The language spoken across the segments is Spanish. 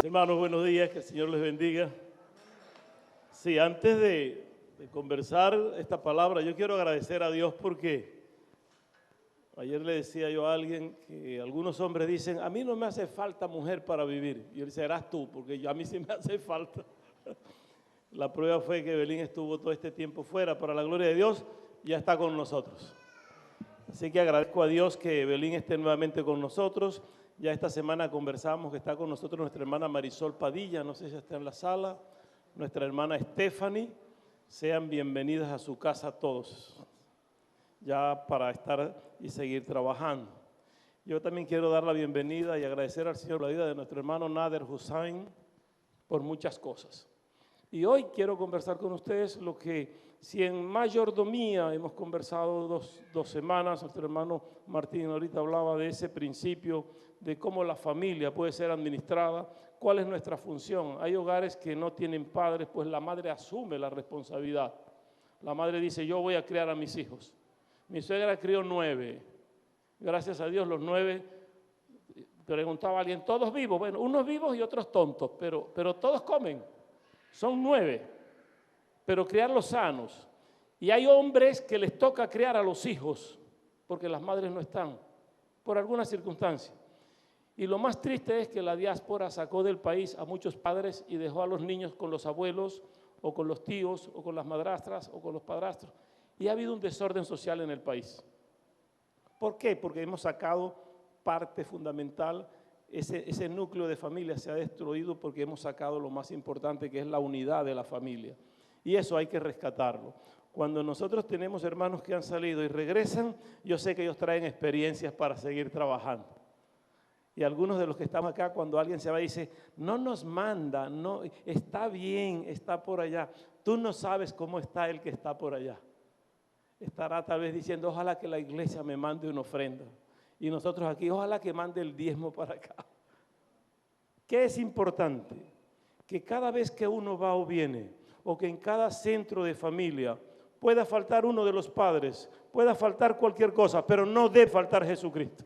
Hermanos, buenos días, que el Señor les bendiga. Sí, antes de conversar esta palabra, yo quiero agradecer a Dios porque ayer le decía yo a alguien que algunos hombres dicen, a mí no me hace falta mujer para vivir. Y yo le decía, serás tú, porque a mí sí me hace falta. La prueba fue que Belín estuvo todo este tiempo fuera, para la gloria de Dios, ya está con nosotros. Así que agradezco a Dios que Belín esté nuevamente con nosotros. Ya esta semana conversamos que está con nosotros nuestra hermana Marisol Padilla, no sé si está en la sala, nuestra hermana Stephanie. Sean bienvenidas a su casa todos, ya para estar y seguir trabajando. Yo también quiero dar la bienvenida y agradecer al Señor la vida de nuestro hermano Nader Hussain por muchas cosas. Y hoy quiero conversar con ustedes lo que, si en mayordomía hemos conversado dos semanas, nuestro hermano Martín ahorita hablaba de ese principio de cómo la familia puede ser administrada, cuál es nuestra función. Hay hogares que no tienen padres, pues la madre asume la responsabilidad. La madre dice, yo voy a criar a mis hijos. Mi suegra crió 9. Gracias a Dios los 9, preguntaba a alguien, ¿todos vivos? Bueno, unos vivos y otros tontos, pero todos comen. Son 9, pero criarlos sanos. Y hay hombres que les toca criar a los hijos, porque las madres no están, por alguna circunstancia. Y lo más triste es que la diáspora sacó del país a muchos padres y dejó a los niños con los abuelos, o con los tíos, o con las madrastras, o con los padrastros. Y ha habido un desorden social en el país. ¿Por qué? Porque hemos sacado parte fundamental. Ese núcleo de familia se ha destruido porque hemos sacado lo más importante, que es la unidad de la familia. Y eso hay que rescatarlo. Cuando nosotros tenemos hermanos que han salido y regresan, yo sé que ellos traen experiencias para seguir trabajando. Y algunos de los que estamos acá, cuando alguien se va, dice, no nos manda, no, está bien, está por allá. Tú no sabes cómo está el que está por allá. Estará tal vez diciendo, ojalá que la iglesia me mande una ofrenda. Y nosotros aquí, ojalá que mande el diezmo para acá. ¿Qué es importante? Que cada vez que uno va o viene, o que en cada centro de familia pueda faltar uno de los padres, pueda faltar cualquier cosa, pero no debe faltar Jesucristo.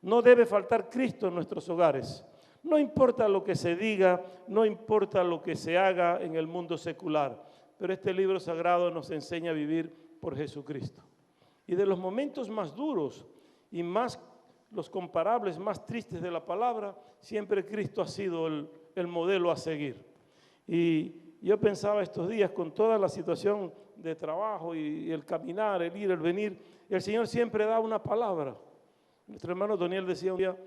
No debe faltar Cristo en nuestros hogares. No importa lo que se diga, no importa lo que se haga en el mundo secular, pero este libro sagrado nos enseña a vivir por Jesucristo. Y de los momentos más duros y más los comparables, más tristes de la palabra, siempre Cristo ha sido el modelo a seguir. Y yo pensaba estos días con toda la situación de trabajo y el caminar, el ir, el venir, el Señor siempre da una palabra. Nuestro hermano Daniel decía un día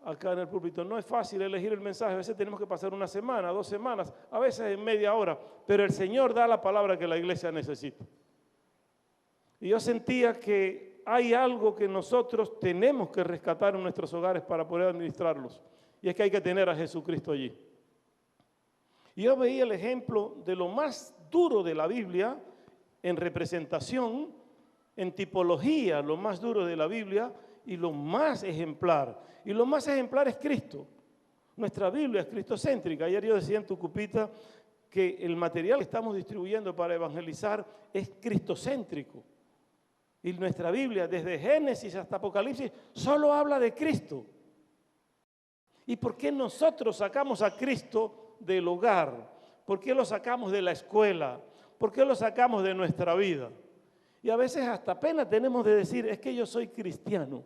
acá en el púlpito, no es fácil elegir el mensaje, a veces tenemos que pasar una semana, 2 semanas, a veces en media hora, pero el Señor da la palabra que la iglesia necesita. Y yo sentía que hay algo que nosotros tenemos que rescatar en nuestros hogares para poder administrarlos, y es que hay que tener a Jesucristo allí. Y yo veía el ejemplo de lo más duro de la Biblia en representación, en tipología, lo más duro de la Biblia, y lo más ejemplar. Y lo más ejemplar es Cristo. Nuestra Biblia es cristocéntrica. Ayer yo decía en Tucupita que el material que estamos distribuyendo para evangelizar es cristocéntrico. Y nuestra Biblia, desde Génesis hasta Apocalipsis, solo habla de Cristo. ¿Y por qué nosotros sacamos a Cristo del hogar? ¿Por qué lo sacamos de la escuela? ¿Por qué lo sacamos de nuestra vida? Y a veces hasta pena tenemos de decir, es que yo soy cristiano.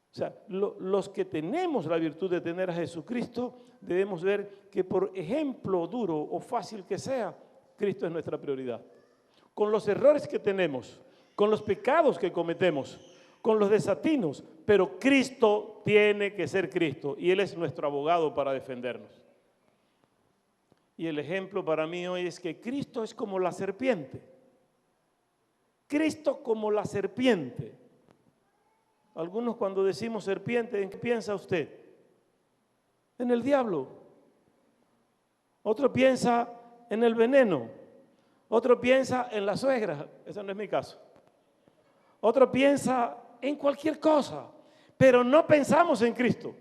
O sea, los que tenemos la virtud de tener a Jesucristo, debemos ver que por ejemplo duro o fácil que sea, Cristo es nuestra prioridad. Con los errores que tenemos, con los pecados que cometemos, con los desatinos, pero Cristo tiene que ser Cristo y Él es nuestro abogado para defendernos. Y el ejemplo para mí hoy es que Cristo es como la serpiente. Cristo como la serpiente. Algunos cuando decimos serpiente, ¿en qué piensa usted? En el diablo. Otro piensa en el veneno. Otro piensa en la suegra. Ese no es mi caso. Otro piensa en cualquier cosa, pero no pensamos en Cristo.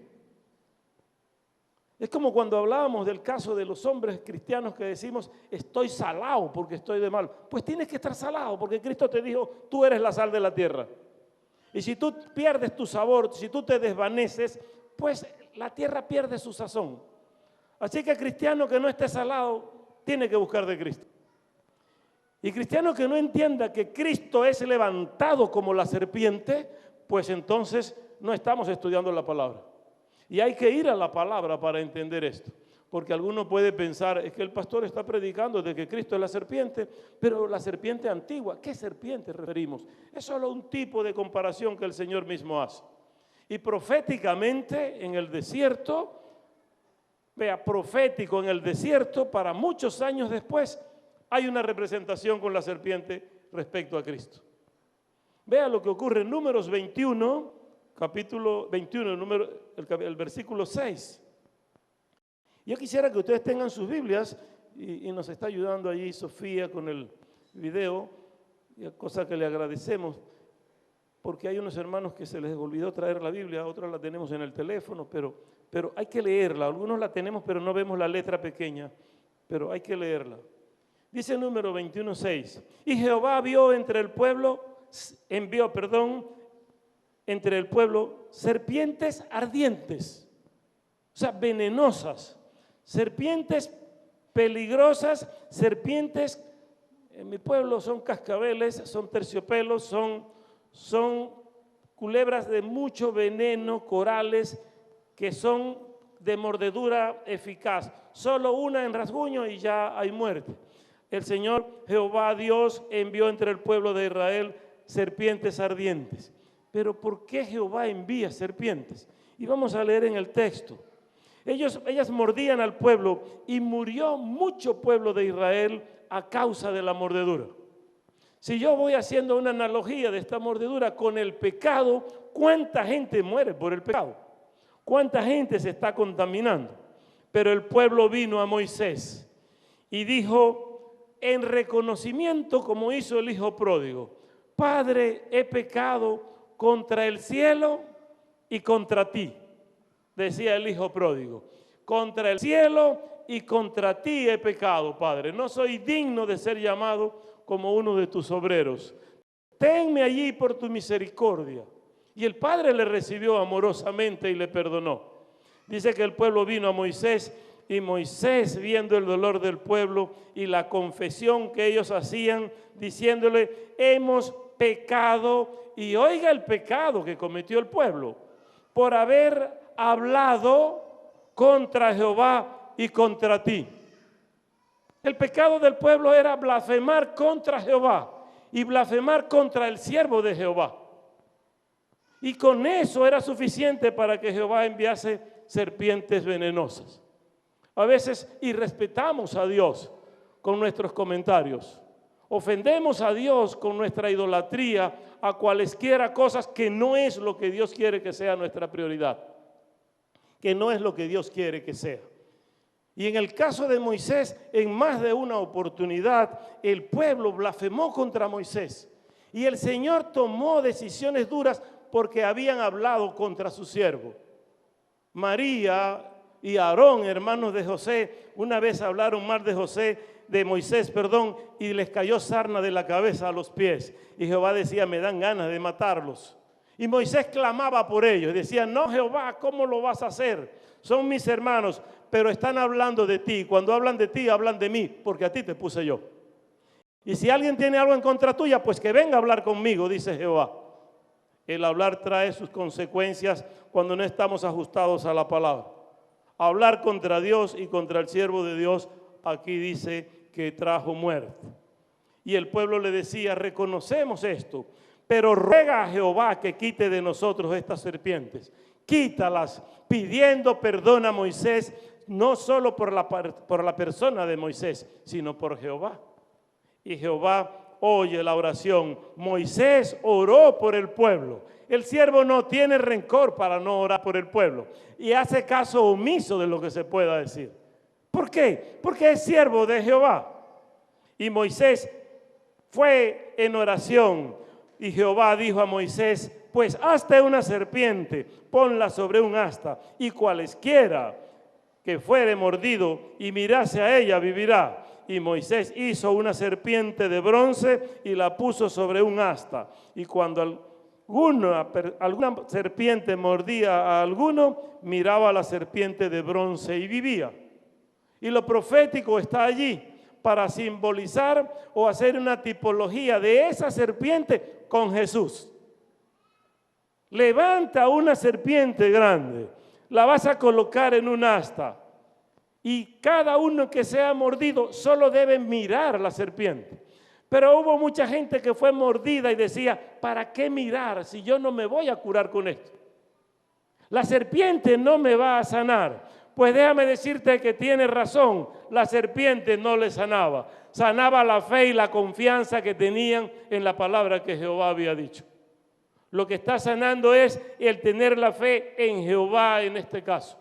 Es como cuando hablábamos del caso de los hombres cristianos que decimos, estoy salado porque estoy de mal. Pues tienes que estar salado porque Cristo te dijo, tú eres la sal de la tierra. Y si tú pierdes tu sabor, si tú te desvaneces, pues la tierra pierde su sazón. Así que el cristiano que no esté salado tiene que buscar de Cristo. Y cristiano que no entienda que Cristo es levantado como la serpiente, pues entonces no estamos estudiando la palabra. Y hay que ir a la palabra para entender esto. Porque alguno puede pensar, es que el pastor está predicando de que Cristo es la serpiente, pero la serpiente antigua, ¿qué serpiente referimos? Es solo un tipo de comparación que el Señor mismo hace. Y proféticamente en el desierto, vea, profético en el desierto, para muchos años después, hay una representación con la serpiente respecto a Cristo. Vea lo que ocurre en Números 21, capítulo 21, el versículo 6. Yo quisiera que ustedes tengan sus Biblias y nos está ayudando allí Sofía con el video, cosa que le agradecemos, porque hay unos hermanos que se les olvidó traer la Biblia, otros la tenemos en el teléfono, pero hay que leerla. Algunos la tenemos, pero no vemos la letra pequeña, pero hay que leerla. Dice Número 21:6, y Jehová envió entre el pueblo serpientes ardientes, o sea, venenosas, serpientes peligrosas, serpientes, en mi pueblo son cascabeles, son terciopelos, son culebras de mucho veneno, corales, que son de mordedura eficaz. Solo una en rasguño y ya hay muerte. El Señor Jehová Dios envió entre el pueblo de Israel serpientes ardientes. Pero ¿por qué Jehová envía serpientes? Y vamos a leer en el texto. Ellas mordían al pueblo y murió mucho pueblo de Israel a causa de la mordedura. Si yo voy haciendo una analogía de esta mordedura con el pecado, ¿cuánta gente muere por el pecado? ¿Cuánta gente se está contaminando? Pero el pueblo vino a Moisés y dijo, en reconocimiento como hizo el hijo pródigo, Padre, he pecado contra el cielo y contra ti, decía el hijo pródigo, contra el cielo y contra ti he pecado, Padre, no soy digno de ser llamado como uno de tus obreros, tenme allí por tu misericordia. Y el Padre le recibió amorosamente y le perdonó. Dice que el pueblo vino a Moisés y Moisés, viendo el dolor del pueblo y la confesión que ellos hacían, diciéndole, hemos pecado, y oiga el pecado que cometió el pueblo, por haber hablado contra Jehová y contra ti. El pecado del pueblo era blasfemar contra Jehová y blasfemar contra el siervo de Jehová. Y con eso era suficiente para que Jehová enviase serpientes venenosas. A veces irrespetamos a Dios con nuestros comentarios. Ofendemos a Dios con nuestra idolatría a cualesquiera cosas que no es lo que Dios quiere que sea nuestra prioridad. Que no es lo que Dios quiere que sea. Y en el caso de Moisés, en más de una oportunidad, el pueblo blasfemó contra Moisés. Y el Señor tomó decisiones duras porque habían hablado contra su siervo. María y Aarón, hermanos de José, una vez hablaron mal de Moisés, y les cayó sarna de la cabeza a los pies. Y Jehová decía, me dan ganas de matarlos. Y Moisés clamaba por ellos, decía, no Jehová, ¿cómo lo vas a hacer? Son mis hermanos, pero están hablando de ti. Cuando hablan de ti, hablan de mí, porque a ti te puse yo. Y si alguien tiene algo en contra tuya, pues que venga a hablar conmigo, dice Jehová. El hablar trae sus consecuencias cuando no estamos ajustados a la palabra. Hablar contra Dios y contra el siervo de Dios, aquí dice que trajo muerte. Y el pueblo le decía, reconocemos esto, pero ruega a Jehová que quite de nosotros estas serpientes. Quítalas, pidiendo perdón a Moisés, no solo por la persona de Moisés, sino por Jehová. Y Jehová oye la oración. Moisés oró por el pueblo. El siervo no tiene rencor para no orar por el pueblo y hace caso omiso de lo que se pueda decir. ¿Por qué? Porque es siervo de Jehová. Y Moisés fue en oración y Jehová dijo a Moisés, pues hazte una serpiente, ponla sobre un asta y cualesquiera que fuere mordido y mirase a ella vivirá. Y Moisés hizo una serpiente de bronce y la puso sobre un asta. Y cuando alguna serpiente mordía a alguno, miraba a la serpiente de bronce y vivía. Y lo profético está allí para simbolizar o hacer una tipología de esa serpiente con Jesús. Levanta una serpiente grande, la vas a colocar en un asta y cada uno que sea mordido solo debe mirar la serpiente. Pero hubo mucha gente que fue mordida y decía, ¿para qué mirar si yo no me voy a curar con esto? La serpiente no me va a sanar. Pues déjame decirte que tiene razón, la serpiente no le sanaba. Sanaba la fe y la confianza que tenían en la palabra que Jehová había dicho. Lo que está sanando es el tener la fe en Jehová en este caso.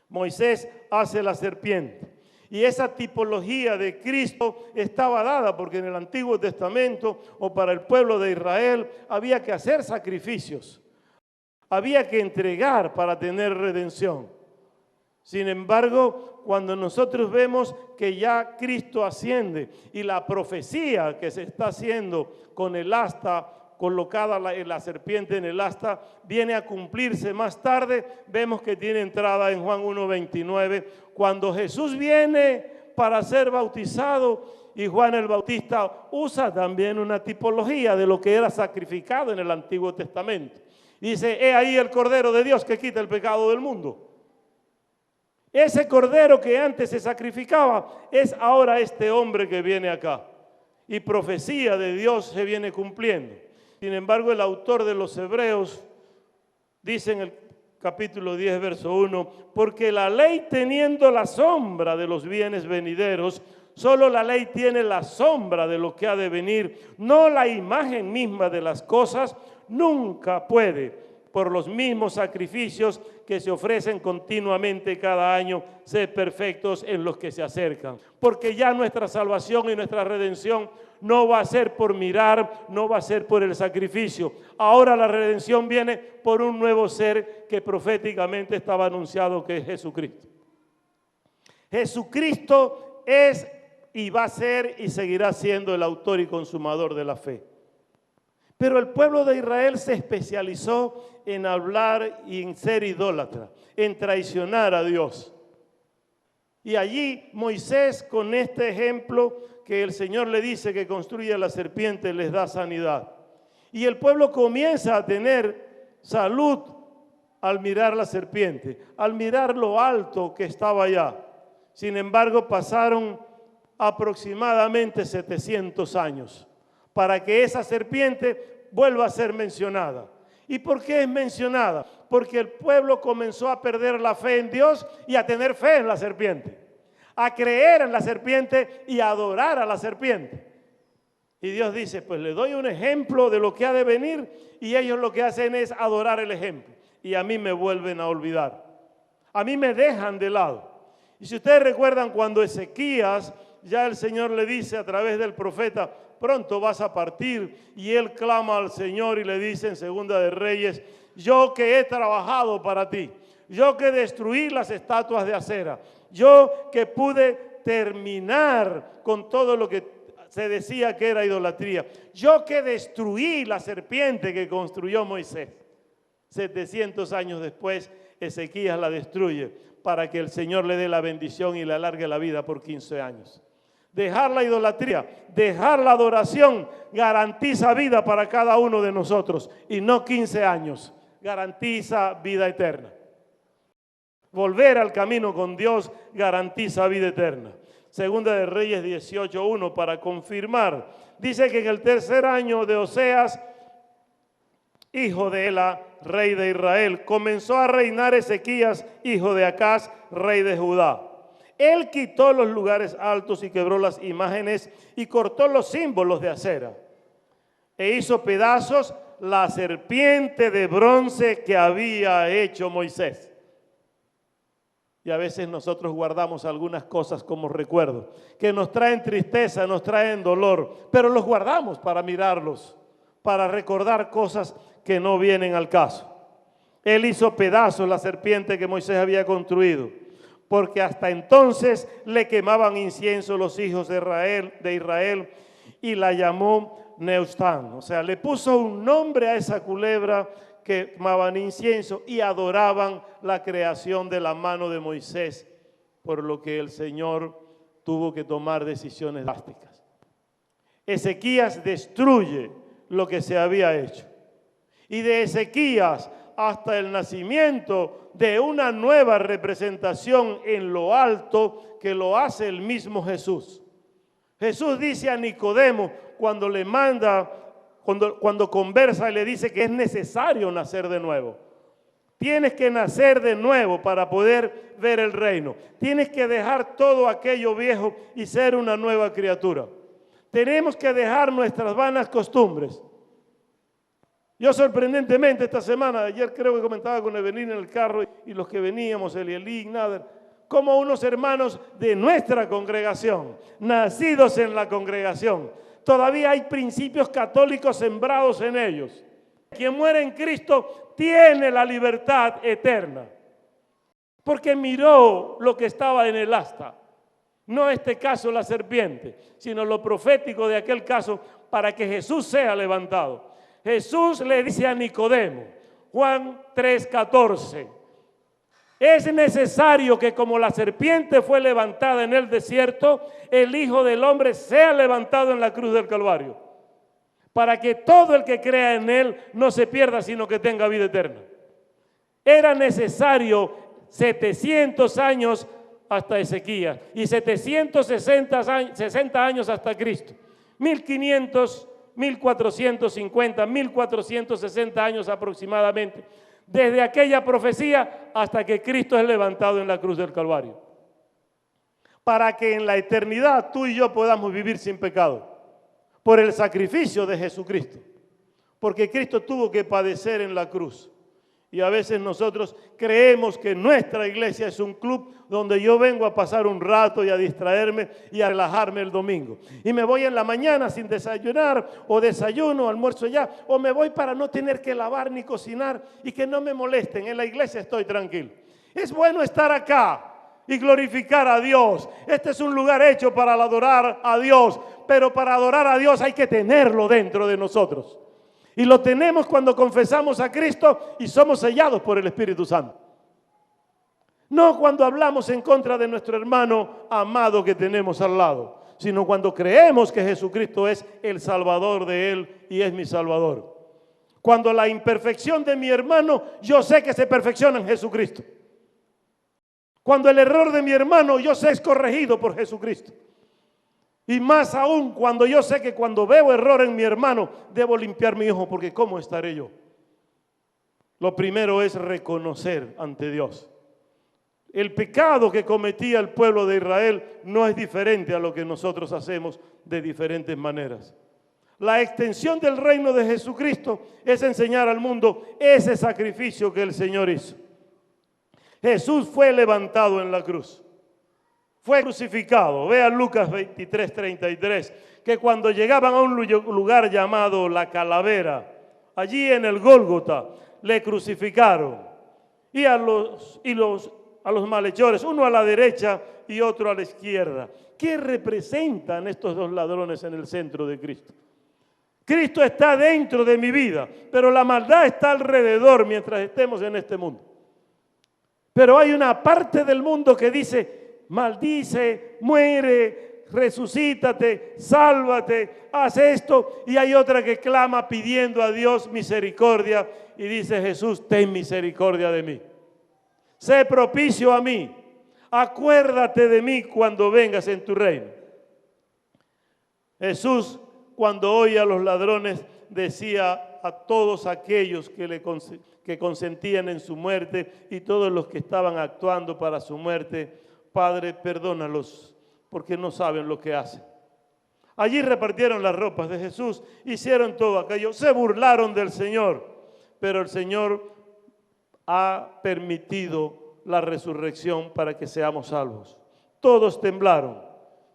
Moisés hace la serpiente. Y esa tipología de Cristo estaba dada porque en el Antiguo Testamento o para el pueblo de Israel había que hacer sacrificios. Había que entregar para tener redención. Sin embargo, cuando nosotros vemos que ya Cristo asciende y la profecía que se está haciendo con el asta, colocada la serpiente en el asta, viene a cumplirse más tarde, vemos que tiene entrada en Juan 1:29, cuando Jesús viene para ser bautizado y Juan el Bautista usa también una tipología de lo que era sacrificado en el Antiguo Testamento. Dice, he ahí el Cordero de Dios que quita el pecado del mundo. Ese cordero que antes se sacrificaba es ahora este hombre que viene acá. Y profecía de Dios se viene cumpliendo. Sin embargo, el autor de los Hebreos dice en el capítulo 10, verso 1, porque la ley teniendo la sombra de los bienes venideros, solo la ley tiene la sombra de lo que ha de venir, no la imagen misma de las cosas, nunca puede, por los mismos sacrificios que se ofrecen continuamente cada año, ser perfectos en los que se acercan. Porque ya nuestra salvación y nuestra redención no va a ser por mirar, no va a ser por el sacrificio. Ahora la redención viene por un nuevo ser que proféticamente estaba anunciado, que es Jesucristo. Jesucristo es y va a ser y seguirá siendo el autor y consumador de la fe. Pero el pueblo de Israel se especializó en hablar y en ser idólatra, en traicionar a Dios. Y allí Moisés, con este ejemplo que el Señor le dice que construya la serpiente, les da sanidad. Y el pueblo comienza a tener salud al mirar la serpiente, al mirar lo alto que estaba allá. Sin embargo, pasaron aproximadamente 700 años para que esa serpiente vuelva a ser mencionada. ¿Y por qué es mencionada? Porque el pueblo comenzó a perder la fe en Dios y a tener fe en la serpiente, a creer en la serpiente y a adorar a la serpiente. Y Dios dice, pues le doy un ejemplo de lo que ha de venir, y ellos lo que hacen es adorar el ejemplo. Y a mí me vuelven a olvidar. A mí me dejan de lado. Y si ustedes recuerdan cuando Ezequías, ya el Señor le dice a través del profeta, pronto vas a partir, y él clama al Señor y le dice en Segunda de Reyes, yo que he trabajado para ti, yo que destruí las estatuas de acera, yo que pude terminar con todo lo que se decía que era idolatría, yo que destruí la serpiente que construyó Moisés. 700 años después, Ezequías la destruye para que el Señor le dé la bendición y le alargue la vida por 15 años. Dejar la idolatría, dejar la adoración, garantiza vida para cada uno de nosotros, y no 15 años, garantiza vida eterna. Volver al camino con Dios garantiza vida eterna. Segunda de Reyes 18:1 para confirmar. Dice que en el tercer año de Oseas, hijo de Ela, rey de Israel, comenzó a reinar Ezequías, hijo de Acaz, rey de Judá. Él quitó los lugares altos y quebró las imágenes y cortó los símbolos de acera. E hizo pedazos la serpiente de bronce que había hecho Moisés. Y a veces nosotros guardamos algunas cosas como recuerdo, que nos traen tristeza, nos traen dolor, pero los guardamos para mirarlos, para recordar cosas que no vienen al caso. Él hizo pedazos la serpiente que Moisés había construido, porque hasta entonces le quemaban incienso los hijos de Israel y la llamó Neustán. O sea, le puso un nombre a esa culebra que quemaban incienso y adoraban la creación de la mano de Moisés, por lo que el Señor tuvo que tomar decisiones drásticas. Ezequías destruye lo que se había hecho. Y de Ezequías hasta el nacimiento de una nueva representación en lo alto que lo hace el mismo Jesús. Jesús dice a Nicodemo cuando le manda, cuando conversa y le dice que es necesario nacer de nuevo. Tienes que nacer de nuevo para poder ver el reino. Tienes que dejar todo aquello viejo y ser una nueva criatura. Tenemos que dejar nuestras vanas costumbres. Yo sorprendentemente esta semana, ayer creo que comentaba con Evelyn en el carro y los que veníamos, Elielí, Nader, como unos hermanos de nuestra congregación, nacidos en la congregación, todavía hay principios católicos sembrados en ellos. Quien muere en Cristo tiene la libertad eterna, porque miró lo que estaba en el asta. No este caso la serpiente, sino lo profético de aquel caso para que Jesús sea levantado. Jesús le dice a Nicodemo, Juan 3:14, es necesario que como la serpiente fue levantada en el desierto, el Hijo del Hombre sea levantado en la cruz del Calvario, para que todo el que crea en Él no se pierda, sino que tenga vida eterna. Era necesario 700 años hasta Ezequías y 760 años hasta Cristo. 1500, 1450, 1460 años aproximadamente, desde aquella profecía hasta que Cristo es levantado en la cruz del Calvario. Para que en la eternidad tú y yo podamos vivir sin pecado, por el sacrificio de Jesucristo. Porque Cristo tuvo que padecer en la cruz. Y a veces nosotros creemos que nuestra iglesia es un club donde yo vengo a pasar un rato y a distraerme y a relajarme el domingo. Y me voy en la mañana sin desayunar, o desayuno, almuerzo ya, o me voy para no tener que lavar ni cocinar y que no me molesten. En la iglesia estoy tranquilo. Es bueno estar acá y glorificar a Dios. Este es un lugar hecho para adorar a Dios, pero para adorar a Dios hay que tenerlo dentro de nosotros. Y lo tenemos cuando confesamos a Cristo y somos sellados por el Espíritu Santo. No cuando hablamos en contra de nuestro hermano amado que tenemos al lado, sino cuando creemos que Jesucristo es el Salvador de él y es mi Salvador. Cuando la imperfección de mi hermano, yo sé que se perfecciona en Jesucristo. Cuando el error de mi hermano, yo sé es corregido por Jesucristo. Y más aún cuando yo sé que cuando veo error en mi hermano, debo limpiar mi ojo, porque ¿cómo estaré yo? Lo primero es reconocer ante Dios. El pecado que cometía el pueblo de Israel no es diferente a lo que nosotros hacemos de diferentes maneras. La extensión del reino de Jesucristo es enseñar al mundo ese sacrificio que el Señor hizo. Jesús fue levantado en la cruz. Fue crucificado. Vea Lucas 23:33, que cuando llegaban a un lugar llamado La Calavera, allí en el Gólgota, le crucificaron. Y a los malhechores, uno a la derecha y otro a la izquierda. ¿Qué representan estos dos ladrones en el centro de Cristo? Cristo está dentro de mi vida, pero la maldad está alrededor mientras estemos en este mundo. Pero hay una parte del mundo que dice: maldice, muere, resucítate, sálvate, haz esto. Y hay otra que clama pidiendo a Dios misericordia y dice: Jesús, ten misericordia de mí. Sé propicio a mí. Acuérdate de mí cuando vengas en tu reino. Jesús, cuando oye a los ladrones, decía a todos aquellos que consentían en su muerte y todos los que estaban actuando para su muerte: Padre, perdónalos, porque no saben lo que hacen. Allí repartieron las ropas de Jesús, hicieron todo aquello, se burlaron del Señor, pero el Señor ha permitido la resurrección para que seamos salvos. Todos temblaron,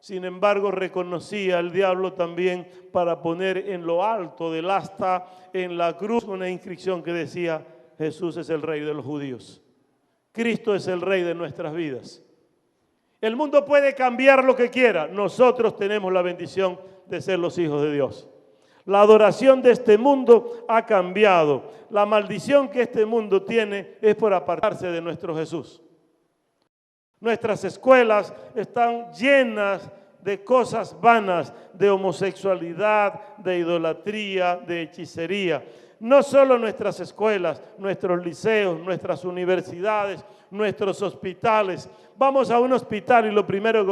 sin embargo reconocía el diablo también para poner en lo alto del asta, en la cruz, una inscripción que decía: Jesús es el Rey de los judíos. Cristo es el Rey de nuestras vidas. El mundo puede cambiar lo que quiera. Nosotros tenemos la bendición de ser los hijos de Dios. La adoración de este mundo ha cambiado. La maldición que este mundo tiene es por apartarse de nuestro Jesús. Nuestras escuelas están llenas de cosas vanas, de homosexualidad, de idolatría, de hechicería. No solo nuestras escuelas, nuestros liceos, nuestras universidades, nuestros hospitales. Vamos a un hospital y lo primero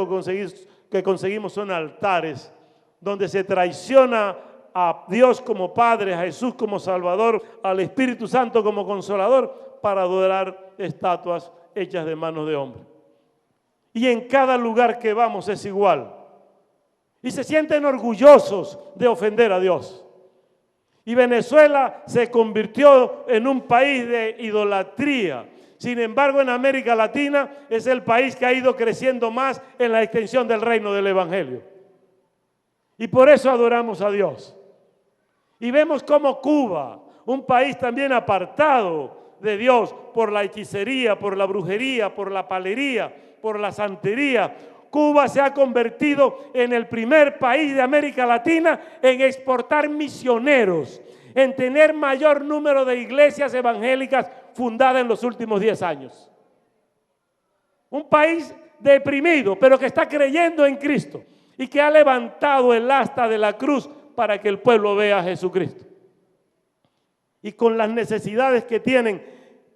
que conseguimos son altares, donde se traiciona a Dios como Padre, a Jesús como Salvador, al Espíritu Santo como Consolador, para adorar estatuas hechas de manos de hombre. Y en cada lugar que vamos es igual. Y se sienten orgullosos de ofender a Dios. Y Venezuela se convirtió en un país de idolatría. Sin embargo, en América Latina es el país que ha ido creciendo más en la extensión del reino del Evangelio. Y por eso adoramos a Dios. Y vemos cómo Cuba, un país también apartado de Dios por la hechicería, por la brujería, por la palería, por la santería, Cuba se ha convertido en el primer país de América Latina en exportar misioneros, en tener mayor número de iglesias evangélicas fundadas en los últimos 10 años. Un país deprimido, pero que está creyendo en Cristo y que ha levantado el asta de la cruz para que el pueblo vea a Jesucristo. Y con las necesidades que tienen,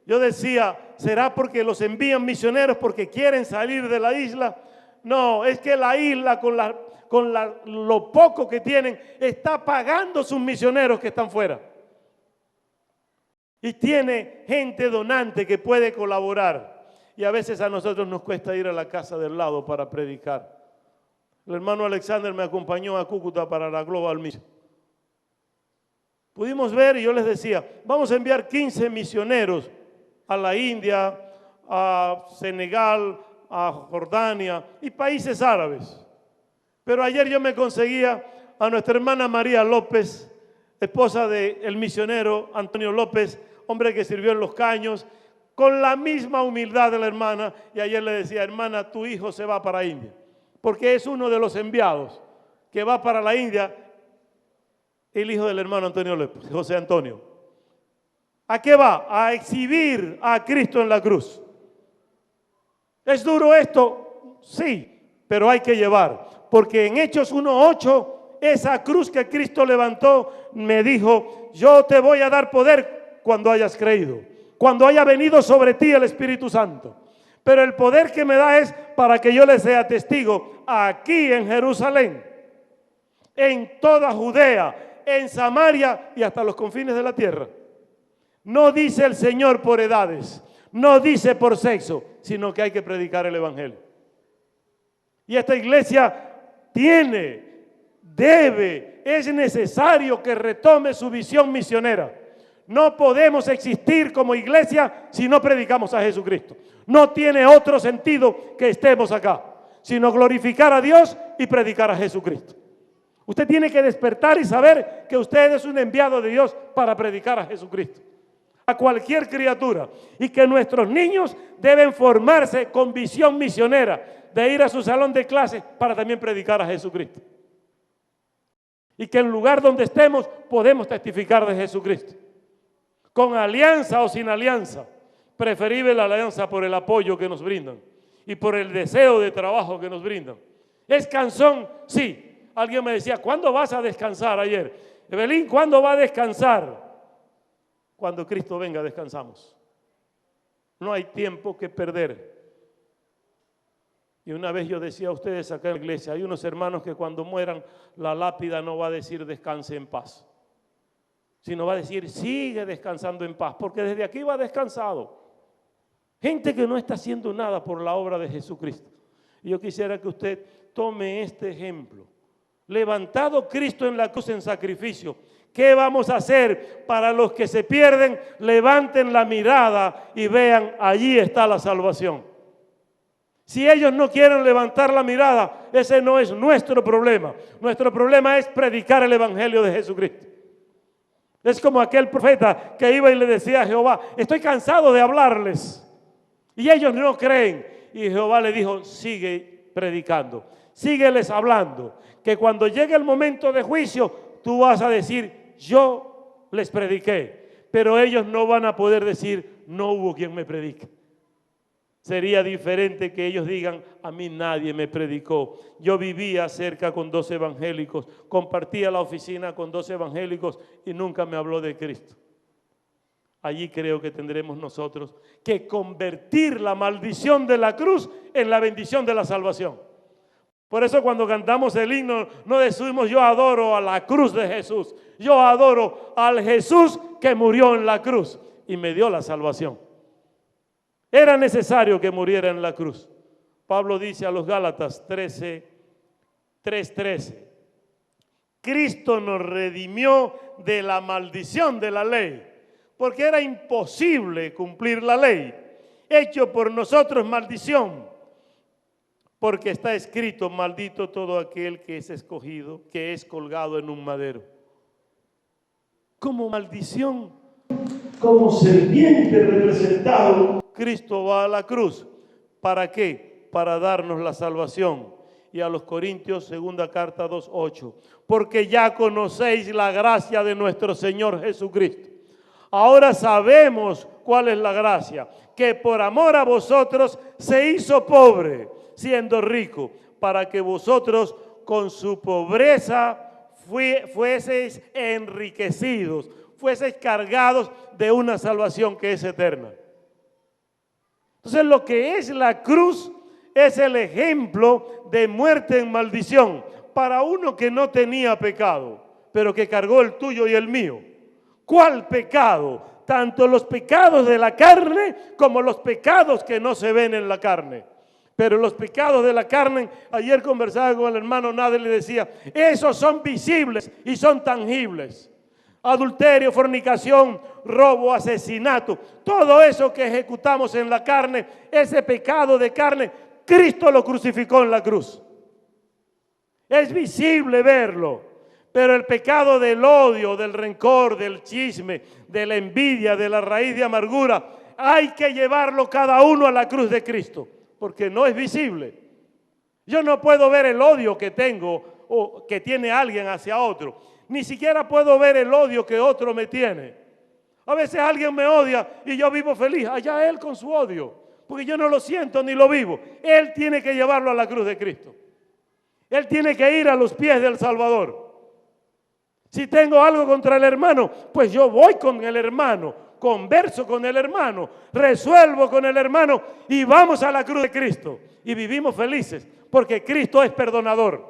yo decía, ¿será porque los envían misioneros porque quieren salir de la isla? No, es que la isla con lo poco que tienen está pagando sus misioneros que están fuera. Y tiene gente donante que puede colaborar. Y a veces a nosotros nos cuesta ir a la casa del lado para predicar. El hermano Alexander me acompañó a Cúcuta para la Global Mission. Pudimos ver y yo les decía, vamos a enviar 15 misioneros a la India, a Senegal, a Jordania y países árabes. Pero ayer yo me conseguía a nuestra hermana María López, esposa del misionero Antonio López, hombre que sirvió en Los Caños, con la misma humildad de la hermana, y ayer le decía, hermana, tu hijo se va para India, porque es uno de los enviados que va para la India, el hijo del hermano Antonio López, José Antonio. ¿A qué va? A exhibir a Cristo en la cruz. ¿Es duro esto? Sí, pero hay que llevar, porque en Hechos 1:8, esa cruz que Cristo levantó, me dijo, yo te voy a dar poder cuando hayas creído, cuando haya venido sobre ti el Espíritu Santo. Pero el poder que me da es para que yo le sea testigo aquí en Jerusalén, en toda Judea, en Samaria y hasta los confines de la tierra. No dice el Señor por edades, no dice por sexo, sino que hay que predicar el Evangelio. Y esta iglesia es necesario que retome su visión misionera. No podemos existir como iglesia si no predicamos a Jesucristo. No tiene otro sentido que estemos acá, sino glorificar a Dios y predicar a Jesucristo. Usted tiene que despertar y saber que usted es un enviado de Dios para predicar a Jesucristo, a cualquier criatura, y que nuestros niños deben formarse con visión misionera, de ir a su salón de clase para también predicar a Jesucristo. Y que en el lugar donde estemos podemos testificar de Jesucristo. Con alianza o sin alianza, preferible la alianza por el apoyo que nos brindan y por el deseo de trabajo que nos brindan. ¿Es cansón? Sí. Alguien me decía, ¿cuándo vas a descansar ayer? Evelyn, ¿cuándo va a descansar? Cuando Cristo venga, descansamos. No hay tiempo que perder. Y una vez yo decía a ustedes acá en la iglesia, hay unos hermanos que cuando mueran, la lápida no va a decir descanse en paz, sino va a decir sigue descansando en paz, porque desde aquí va descansado. Gente que no está haciendo nada por la obra de Jesucristo. Y yo quisiera que usted tome este ejemplo. Levantado Cristo en la cruz en sacrificio, ¿qué vamos a hacer para los que se pierden? Levanten la mirada y vean, allí está la salvación. Si ellos no quieren levantar la mirada, ese no es nuestro problema. Nuestro problema es predicar el Evangelio de Jesucristo. Es como aquel profeta que iba y le decía a Jehová, estoy cansado de hablarles. Y ellos no creen. Y Jehová le dijo, sigue predicando, sígueles hablando, que cuando llegue el momento de juicio, tú vas a decir, yo les prediqué, pero ellos no van a poder decir, no hubo quien me predique. Sería diferente que ellos digan, a mí nadie me predicó. Yo vivía cerca con 2 evangélicos, compartía la oficina con 2 evangélicos y nunca me habló de Cristo. Allí creo que tendremos nosotros que convertir la maldición de la cruz en la bendición de la salvación. Por eso cuando cantamos el himno no decimos yo adoro a la cruz de Jesús. Yo adoro al Jesús que murió en la cruz y me dio la salvación. Era necesario que muriera en la cruz. Pablo dice a los Gálatas 3:13, Cristo nos redimió de la maldición de la ley, porque era imposible cumplir la ley, hecho por nosotros maldición, porque está escrito, maldito todo aquel que es escogido, que es colgado en un madero. Como maldición, como serpiente representado, Cristo va a la cruz. ¿Para qué? Para darnos la salvación. Y a los Corintios, segunda carta 2:8, porque ya conocéis la gracia de nuestro Señor Jesucristo. Ahora sabemos cuál es la gracia, que por amor a vosotros se hizo pobre, siendo rico, para que vosotros con su pobreza fueseis enriquecidos, fueseis cargados de una salvación que es eterna. Entonces lo que es la cruz es el ejemplo de muerte en maldición para uno que no tenía pecado, pero que cargó el tuyo y el mío. ¿Cuál pecado? Tanto los pecados de la carne como los pecados que no se ven en la carne. Pero los pecados de la carne, ayer conversaba con el hermano Nader y le decía, esos son visibles y son tangibles. Adulterio, fornicación, robo, asesinato, todo eso que ejecutamos en la carne, ese pecado de carne, Cristo lo crucificó en la cruz. Es visible verlo, pero el pecado del odio, del rencor, del chisme, de la envidia, de la raíz de amargura, hay que llevarlo cada uno a la cruz de Cristo, porque no es visible. Yo no puedo ver el odio que tengo o que tiene alguien hacia otro. Ni siquiera puedo ver el odio que otro me tiene. A veces alguien me odia y yo vivo feliz. Allá él con su odio, porque yo no lo siento ni lo vivo. Él tiene que llevarlo a la cruz de Cristo. Él tiene que ir a los pies del Salvador. Si tengo algo contra el hermano, pues yo voy con el hermano, converso con el hermano, resuelvo con el hermano y vamos a la cruz de Cristo. Y vivimos felices, porque Cristo es perdonador.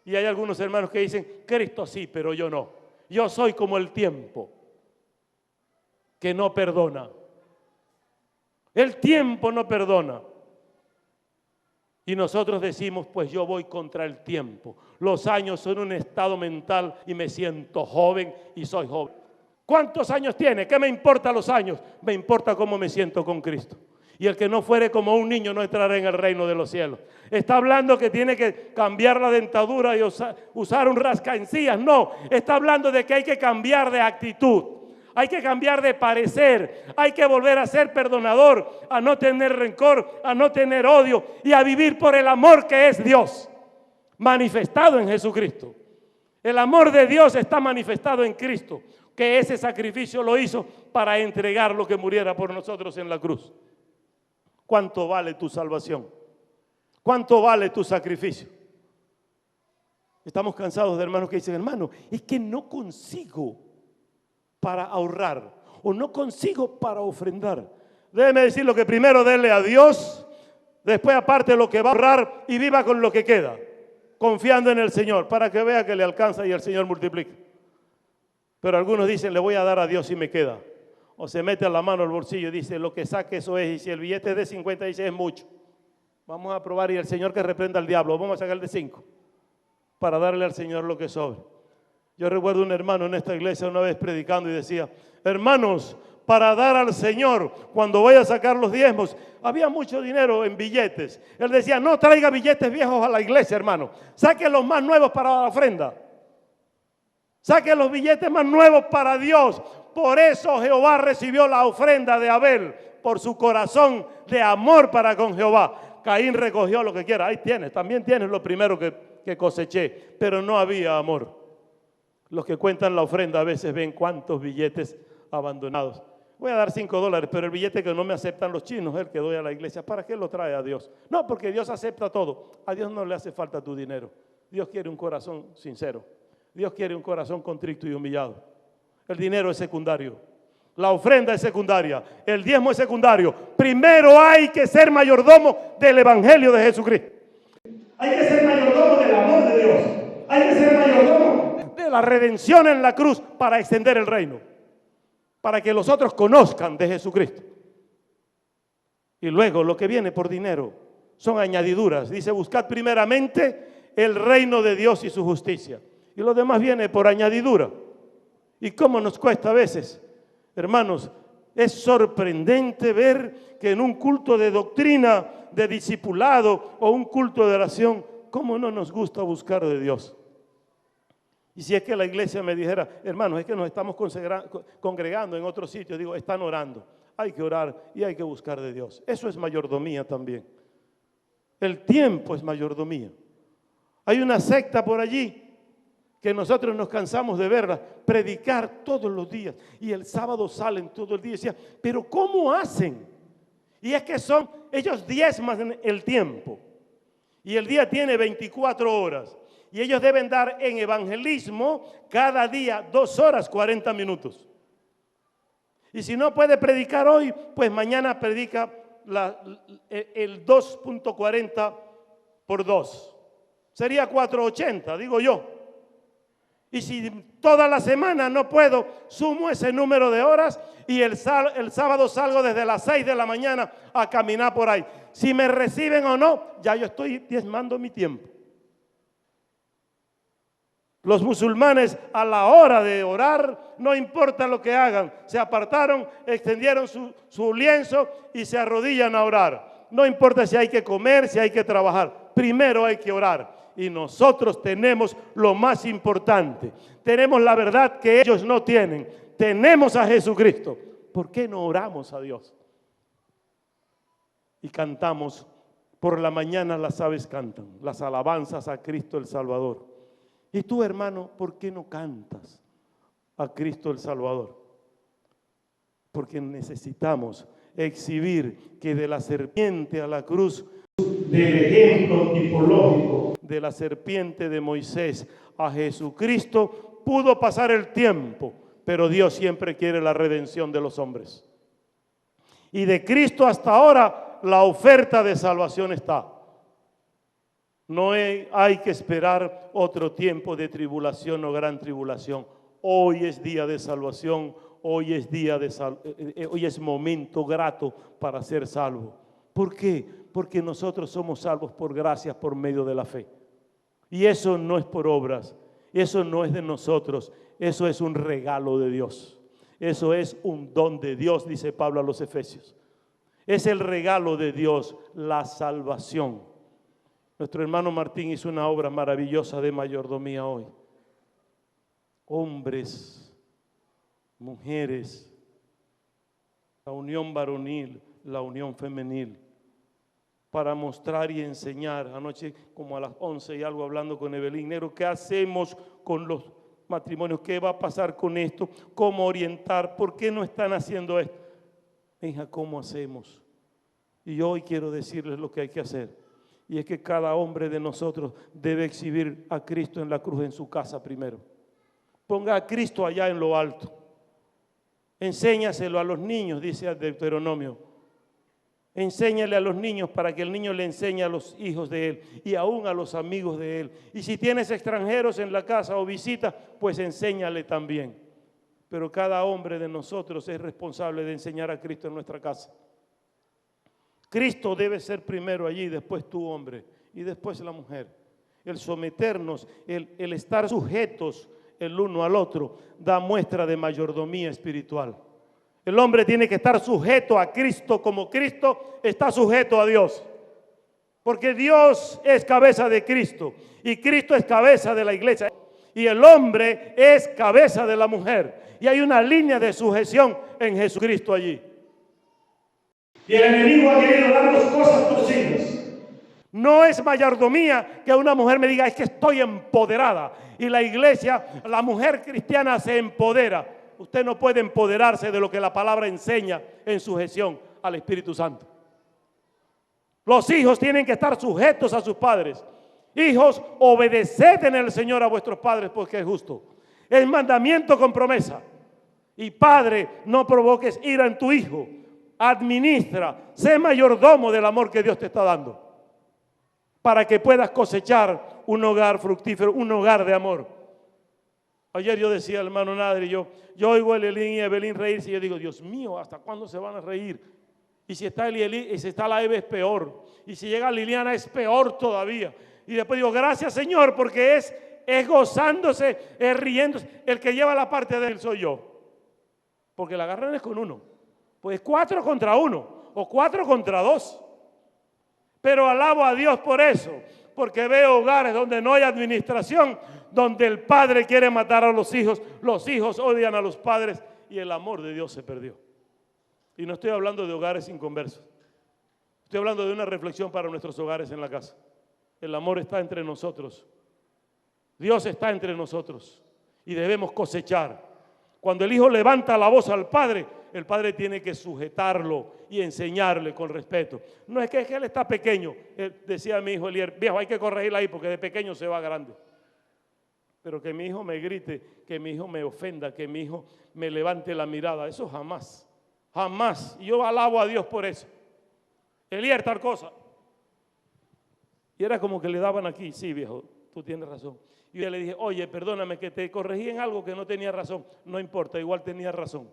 Y hay algunos hermanos que dicen, Cristo sí, pero yo no. Yo soy como el tiempo, que no perdona. El tiempo no perdona. Y nosotros decimos, pues yo voy contra el tiempo. Los años son un estado mental y me siento joven y soy joven. ¿Cuántos años tiene? ¿Qué me importa los años? Me importa cómo me siento con Cristo. Y el que no fuere como un niño no entrará en el reino de los cielos. Está hablando que tiene que cambiar la dentadura y usar un rascaencías. No, está hablando de que hay que cambiar de actitud. Hay que cambiar de parecer. Hay que volver a ser perdonador, a no tener rencor, a no tener odio y a vivir por el amor que es Dios, manifestado en Jesucristo. El amor de Dios está manifestado en Cristo, que ese sacrificio lo hizo para entregar lo que muriera por nosotros en la cruz. ¿Cuánto vale tu salvación? ¿Cuánto vale tu sacrificio? Estamos cansados de hermanos que dicen, hermano, es que no consigo para ahorrar o no consigo para ofrendar. Déjeme decir lo que primero dele a Dios, después aparte lo que va a ahorrar y viva con lo que queda, confiando en el Señor, para que vea que le alcanza y el Señor multiplica. Pero algunos dicen, le voy a dar a Dios si me queda. O se mete la mano al bolsillo y dice, lo que saque eso es, y si el billete es de 50 dice, es mucho. Vamos a probar y el Señor que reprenda al diablo, vamos a sacar de 5 para darle al Señor lo que sobre. Yo recuerdo un hermano en esta iglesia una vez predicando y decía, hermanos, para dar al Señor, cuando voy a sacar los diezmos, había mucho dinero en billetes. Él decía, no traiga billetes viejos a la iglesia, hermano, saque los más nuevos para la ofrenda. Saque los billetes más nuevos para Dios. Por eso Jehová recibió la ofrenda de Abel, por su corazón de amor para con Jehová. Caín recogió lo que quiera. Ahí tienes, también tienes lo primero que coseché, pero no había amor. Los que cuentan la ofrenda a veces ven cuántos billetes abandonados. Voy a dar $5, pero el billete que no me aceptan los chinos es el que doy a la iglesia. ¿Para qué lo trae a Dios? No, porque Dios acepta todo. A Dios no le hace falta tu dinero. Dios quiere un corazón sincero. Dios quiere un corazón contrito y humillado. El dinero es secundario. La ofrenda es secundaria. El diezmo es secundario. Primero hay que ser mayordomo del Evangelio de Jesucristo. Hay que ser mayordomo del amor de Dios. Hay que ser mayordomo de la redención en la cruz para extender el reino. Para que los otros conozcan de Jesucristo. Y luego lo que viene por dinero son añadiduras. Dice, buscad primeramente el reino de Dios y su justicia. Y lo demás viene por añadidura. ¿Y cómo nos cuesta a veces? Hermanos, es sorprendente ver que en un culto de doctrina, de discipulado o un culto de oración, cómo no nos gusta buscar de Dios. Y si es que la iglesia me dijera, hermanos, es que nos estamos congregando en otro sitio, digo, están orando. Hay que orar y hay que buscar de Dios. Eso es mayordomía también. El tiempo es mayordomía. Hay una secta por allí que nosotros nos cansamos de verla, predicar todos los días. Y el sábado salen todo el día y decían, pero ¿cómo hacen? Y es que ellos diezman el tiempo. Y el día tiene 24 horas. Y ellos deben dar en evangelismo cada día 2 horas 40 minutos. Y si no puede predicar hoy, pues mañana predica el 2.40 por 2. Sería 4.80, digo yo. Y si toda la semana no puedo, sumo ese número de horas y el sábado salgo desde las 6 de la mañana a caminar por ahí. Si me reciben o no, ya yo estoy diezmando mi tiempo. Los musulmanes a la hora de orar, no importa lo que hagan, se apartaron, extendieron su lienzo y se arrodillan a orar. No importa si hay que comer, si hay que trabajar, primero hay que orar. Y nosotros tenemos lo más importante, tenemos la verdad que ellos no tienen, tenemos a Jesucristo. ¿Por qué no oramos a Dios? Y cantamos, por la mañana las aves cantan, las alabanzas a Cristo el Salvador. Y tú, hermano, ¿por qué no cantas a Cristo el Salvador? Porque necesitamos exhibir que de la serpiente a la cruz, del ejemplo tipológico de la serpiente de Moisés a Jesucristo, pudo pasar el tiempo, pero Dios siempre quiere la redención de los hombres. Y de Cristo hasta ahora la oferta de salvación está. No hay que esperar otro tiempo de tribulación o gran tribulación. Hoy es día de salvación, hoy es momento grato para ser salvo. ¿Por qué? Porque nosotros somos salvos por gracia, por medio de la fe. Y eso no es por obras, eso no es de nosotros, eso es un regalo de Dios. Eso es un don de Dios, dice Pablo a los Efesios. Es el regalo de Dios, la salvación. Nuestro hermano Martín hizo una obra maravillosa de mayordomía hoy. Hombres, mujeres, la unión varonil, la unión femenil, para mostrar y enseñar. Anoche como a las 11 y algo hablando con Evelyn Negro, ¿qué hacemos con los matrimonios? ¿Qué va a pasar con esto? ¿Cómo orientar? ¿Por qué no están haciendo esto? Hija, ¿cómo hacemos? Y hoy quiero decirles lo que hay que hacer. Y es que cada hombre de nosotros debe exhibir a Cristo en la cruz en su casa primero. Ponga a Cristo allá en lo alto. Enséñaselo a los niños, dice el Deuteronomio. Enséñale a los niños para que el niño le enseñe a los hijos de él y aún a los amigos de él. Y si tienes extranjeros en la casa o visitas, pues enséñale también. Pero cada hombre de nosotros es responsable de enseñar a Cristo en nuestra casa. Cristo debe ser primero allí, después tú, hombre, y después la mujer. El someternos, el estar sujetos el uno al otro, da muestra de mayordomía espiritual. El hombre tiene que estar sujeto a Cristo como Cristo está sujeto a Dios. Porque Dios es cabeza de Cristo y Cristo es cabeza de la iglesia. Y el hombre es cabeza de la mujer. Y hay una línea de sujeción en Jesucristo allí. Y el enemigo ha querido darnos cosas torcidas. No es mayordomía que una mujer me diga, es que estoy empoderada. Y la iglesia, la mujer cristiana se empodera. Usted no puede empoderarse de lo que la palabra enseña en sujeción al Espíritu Santo. Los hijos tienen que estar sujetos a sus padres. Hijos, obedeced en el Señor a vuestros padres porque es justo. Es mandamiento con promesa. Y padre, no provoques ira en tu hijo. Administra, sé mayordomo del amor que Dios te está dando, para que puedas cosechar un hogar fructífero, un hogar de amor. Ayer yo decía al hermano Nadri, yo oigo a Elín y a Evelyn reírse y yo digo, Dios mío, ¿hasta cuándo se van a reír? Y si está Eli, y si está la Eve es peor. Y si llega Liliana es peor todavía. Y después digo, gracias Señor, porque es gozándose, es riéndose. El que lleva la parte de él soy yo. Porque la agarran es con uno. Pues 4 contra 1 o 4 contra 2. Pero alabo a Dios por eso, porque veo hogares donde no hay administración, donde el padre quiere matar a los hijos odian a los padres y el amor de Dios se perdió. Y no estoy hablando de hogares inconversos, estoy hablando de una reflexión para nuestros hogares en la casa. El amor está entre nosotros, Dios está entre nosotros y debemos cosechar. Cuando el hijo levanta la voz al padre, el padre tiene que sujetarlo y enseñarle con respeto. No es que él está pequeño. Decía mi hijo Elier, viejo, hay que corregirla ahí porque de pequeño se va grande. Pero que mi hijo me grite, que mi hijo me ofenda, que mi hijo me levante la mirada, eso jamás, jamás. Y yo alabo a Dios por eso. Elier, tal cosa. Y era como que le daban aquí, sí viejo, tú tienes razón. Y yo le dije, oye, perdóname que te corregí en algo que no tenía razón. No importa, igual tenía razón.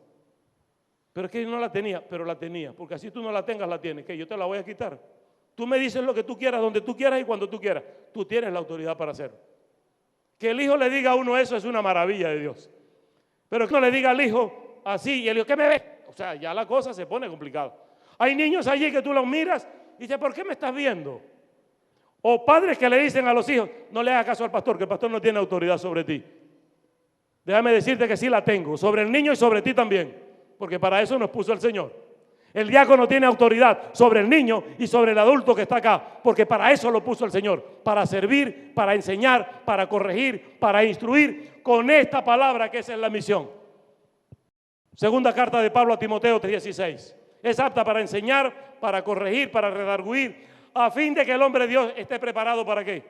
Pero es que no la tenía, pero la tenía. Porque así tú no la tengas, la tienes. ¿Qué? Yo te la voy a quitar. Tú me dices lo que tú quieras, donde tú quieras y cuando tú quieras. Tú tienes la autoridad para hacerlo. Que el hijo le diga a uno eso es una maravilla de Dios. Pero que no le diga al hijo así y el hijo, ¿qué me ves? O sea, ya la cosa se pone complicada. Hay niños allí que tú los miras y dices, ¿por qué me estás viendo? O padres que le dicen a los hijos, no le hagas caso al pastor, que el pastor no tiene autoridad sobre ti. Déjame decirte que sí la tengo, sobre el niño y sobre ti también, porque para eso nos puso el Señor. El diácono tiene autoridad sobre el niño y sobre el adulto que está acá, porque para eso lo puso el Señor, para servir, para enseñar, para corregir, para instruir con esta palabra que esa es la misión. Segunda carta de Pablo a Timoteo 3:16. Es apta para enseñar, para corregir, para redarguir, a fin de que el hombre de Dios esté preparado ¿para qué?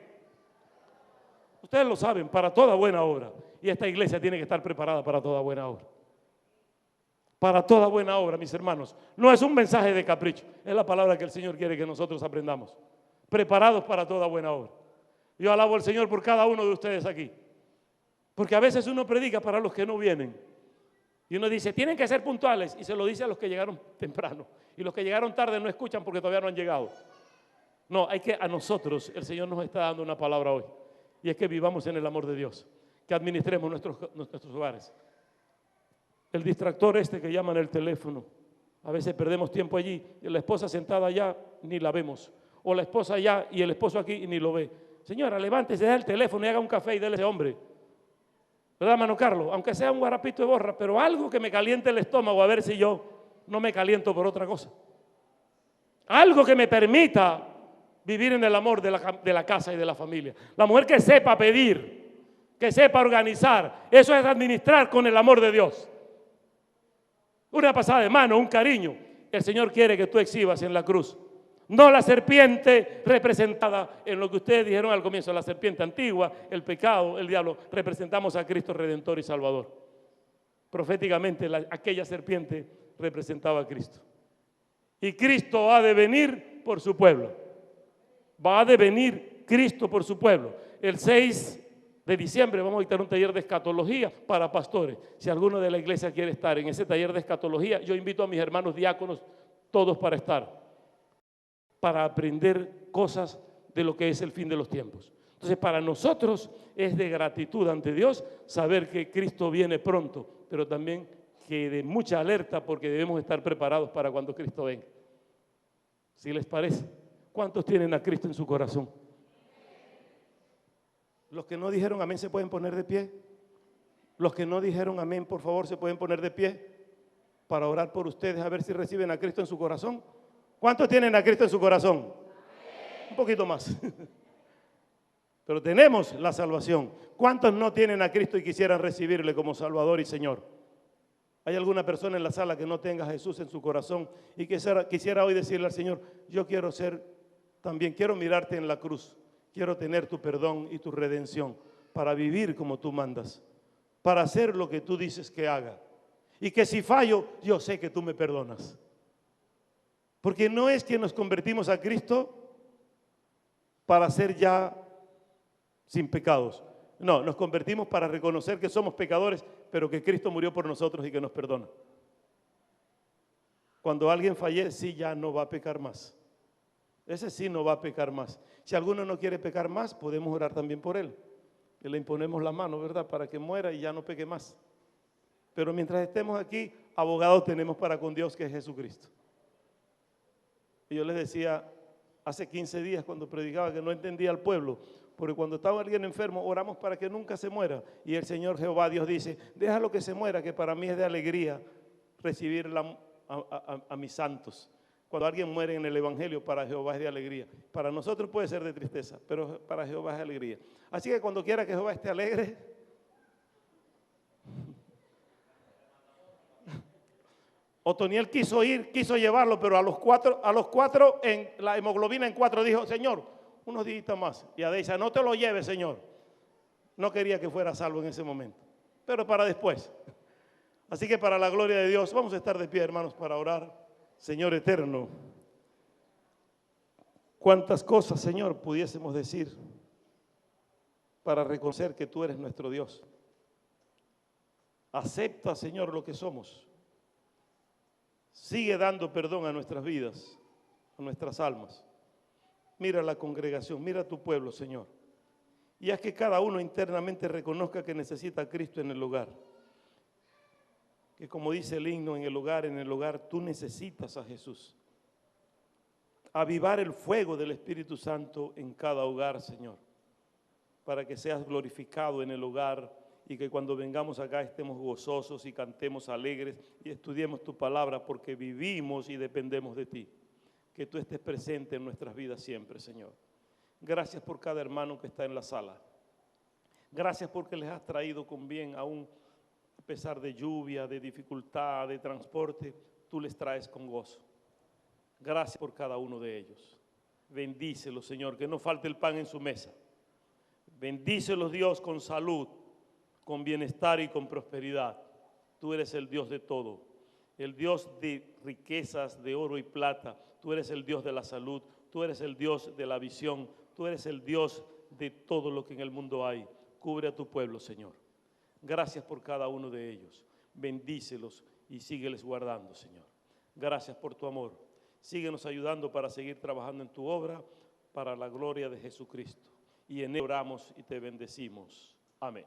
Ustedes lo saben, para toda buena obra. Y esta iglesia tiene que estar preparada para toda buena obra. Para toda buena obra, mis hermanos. No es un mensaje de capricho, es la palabra que el Señor quiere que nosotros aprendamos. Preparados para toda buena obra. Yo alabo al Señor por cada uno de ustedes aquí. Porque a veces uno predica para los que no vienen. Y uno dice, tienen que ser puntuales. Y se lo dice a los que llegaron temprano. Y los que llegaron tarde no escuchan porque todavía no han llegado. No, hay que a nosotros, el Señor nos está dando una palabra hoy. Y es que vivamos en el amor de Dios. Que administremos nuestros hogares. El distractor este que llaman el teléfono. A veces perdemos tiempo allí. Y la esposa sentada allá ni la vemos. O la esposa allá y el esposo aquí y ni lo ve. Señora, levántese, deja el teléfono y haga un café y déle a ese hombre. ¿Verdad, hermano Carlos? Aunque sea un guarapito de borra, pero algo que me caliente el estómago a ver si yo no me caliento por otra cosa. Algo que me permita vivir en el amor de la casa y de la familia. La mujer que sepa pedir, que sepa organizar, eso es administrar con el amor de Dios. Una pasada de mano, un cariño. El Señor quiere que tú exhibas en la cruz. No la serpiente representada en lo que ustedes dijeron al comienzo, la serpiente antigua, el pecado, el diablo. Representamos a Cristo Redentor y Salvador. Proféticamente, aquella serpiente representaba a Cristo. Y Cristo ha de venir por su pueblo. Va a devenir Cristo por su pueblo. El 6 de diciembre vamos a dictar un taller de escatología para pastores. Si alguno de la iglesia quiere estar en ese taller de escatología, yo invito a mis hermanos diáconos, todos para estar, para aprender cosas de lo que es el fin de los tiempos. Entonces, para nosotros es de gratitud ante Dios saber que Cristo viene pronto, pero también que de mucha alerta porque debemos estar preparados para cuando Cristo venga. ¿Sí les parece? ¿Cuántos tienen a Cristo en su corazón? Los que no dijeron amén se pueden poner de pie. Los que no dijeron amén, por favor, se pueden poner de pie para orar por ustedes a ver si reciben a Cristo en su corazón. ¿Cuántos tienen a Cristo en su corazón? un poquito más. Pero tenemos la salvación. ¿Cuántos no tienen a Cristo y quisieran recibirle como Salvador y Señor? ¿Hay alguna persona en la sala que no tenga a Jesús en su corazón y quisiera hoy decirle al Señor, yo quiero ser también, quiero mirarte en la cruz, quiero tener tu perdón y tu redención para vivir como tú mandas, para hacer lo que tú dices que haga? Y que si fallo, yo sé que tú me perdonas. Porque no es que nos convertimos a Cristo para ser ya sin pecados. No, nos convertimos para reconocer que somos pecadores, pero que Cristo murió por nosotros y que nos perdona. Cuando alguien fallece, sí ya no va a pecar más. Ese sí no va a pecar más. Si alguno no quiere pecar más, podemos orar también por él. Y le imponemos la mano, ¿verdad? Para que muera y ya no peque más. Pero mientras estemos aquí, abogados tenemos para con Dios, que es Jesucristo. Y yo les decía hace 15 días cuando predicaba que no entendía al pueblo, porque cuando estaba alguien enfermo oramos para que nunca se muera, y el Señor Jehová Dios dice, déjalo que se muera, que para mí es de alegría recibir a mis santos. Cuando alguien muere en el Evangelio, para Jehová es de alegría. Para nosotros puede ser de tristeza, pero para Jehová es de alegría. Así que cuando quiera que Jehová esté alegre, Otoniel quiso llevarlo, pero a los cuatro en la hemoglobina en 4 dijo, Señor, unos días más. Y Adeisa, no te lo lleves, Señor. No quería que fuera salvo en ese momento, pero para después. Así que para la gloria de Dios, vamos a estar de pie, hermanos, para orar. Señor eterno, cuántas cosas, Señor, pudiésemos decir para reconocer que tú eres nuestro Dios. Acepta, Señor, lo que somos. Sigue dando perdón a nuestras vidas, a nuestras almas. Mira la congregación, mira a tu pueblo, Señor. Y haz que cada uno internamente reconozca que necesita a Cristo en el hogar. Que como dice el himno, en el hogar tú necesitas a Jesús. Avivar el fuego del Espíritu Santo en cada hogar, Señor. Para que seas glorificado en el hogar y que cuando vengamos acá estemos gozosos y cantemos alegres y estudiemos tu palabra porque vivimos y dependemos de ti. Que tú estés presente en nuestras vidas siempre, Señor. Gracias por cada hermano que está en la sala. Gracias porque les has traído con bien, aún a pesar de lluvia, de dificultad, de transporte, tú les traes con gozo. Gracias por cada uno de ellos. Bendícelos, Señor, que no falte el pan en su mesa. Bendícelos, Dios, con salud, con bienestar y con prosperidad. Tú eres el Dios de todo, el Dios de riquezas, de oro y plata. Tú eres el Dios de la salud, tú eres el Dios de la visión, tú eres el Dios de todo lo que en el mundo hay. Cubre a tu pueblo, Señor. Gracias por cada uno de ellos. Bendícelos y sígueles guardando, Señor. Gracias por tu amor. Síguenos ayudando para seguir trabajando en tu obra, para la gloria de Jesucristo. Y en él oramos y te bendecimos. Amén.